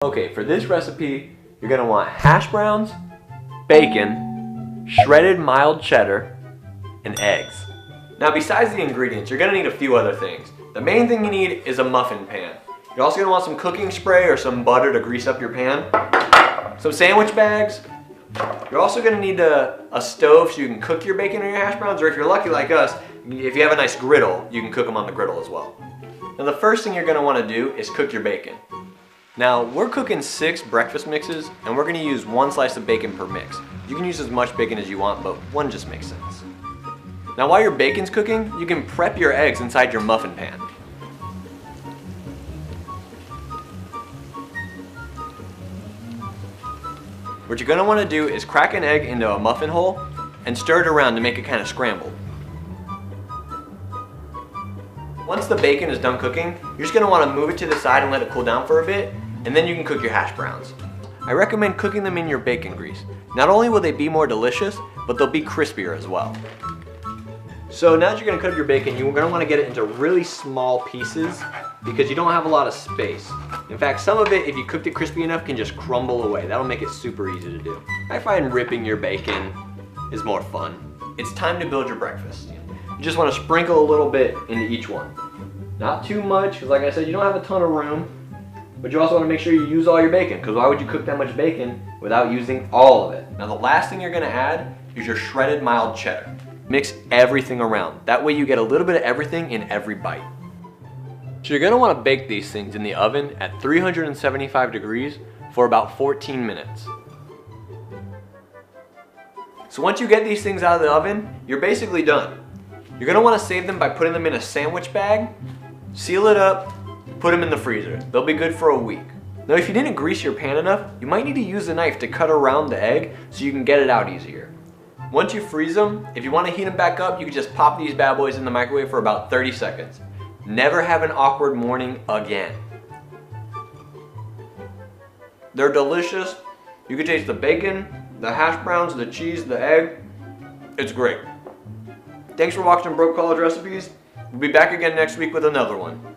Okay, for this recipe, you're gonna want hash browns, bacon, shredded mild cheddar, and eggs. Now besides the ingredients, you're gonna need a few other things. The main thing you need is a muffin pan. You're also gonna want some cooking spray or some butter to grease up your pan, some sandwich bags. You're also gonna need a stove so you can cook your bacon or your hash browns, or if you're lucky like us, if you have a nice griddle, you can cook them on the griddle as well. Now the first thing you're gonna wanna do is cook your bacon. Now we're cooking 6 breakfast mixes and we're gonna use 1 slice of bacon per mix. You can use as much bacon as you want, but 1 just makes sense. Now while your bacon's cooking, you can prep your eggs inside your muffin pan. What you're gonna wanna do is crack an egg into a muffin hole and stir it around to make it kind of scrambled. Once the bacon is done cooking, you're just gonna wanna move it to the side and let it cool down for a bit, and then you can cook your hash browns. I recommend cooking them in your bacon grease. Not only will they be more delicious, but they'll be crispier as well. So now that you're gonna cook your bacon, you're gonna wanna get it into really small pieces because you don't have a lot of space. In fact, some of it, if you cooked it crispy enough, can just crumble away. That'll make it super easy to do. I find ripping your bacon is more fun. It's time to build your breakfast. You just wanna sprinkle a little bit into each one. Not too much, because like I said, you don't have a ton of room, but you also wanna make sure you use all your bacon, because why would you cook that much bacon without using all of it? Now the last thing you're gonna add is your shredded mild cheddar. Mix everything around. That way you get a little bit of everything in every bite. So you're gonna wanna bake these things in the oven at 375 degrees for about 14 minutes. So once you get these things out of the oven, you're basically done. You're gonna wanna save them by putting them in a sandwich bag, seal it up, put them in the freezer. They'll be good for a week. Now if you didn't grease your pan enough, you might need to use a knife to cut around the egg so you can get it out easier. Once you freeze them, if you want to heat them back up, you can just pop these bad boys in the microwave for about 30 seconds. Never have an awkward morning again. They're delicious. You can taste the bacon, the hash browns, the cheese, the egg. It's great. Thanks for watching Broke College Recipes. We'll be back again next week with another one.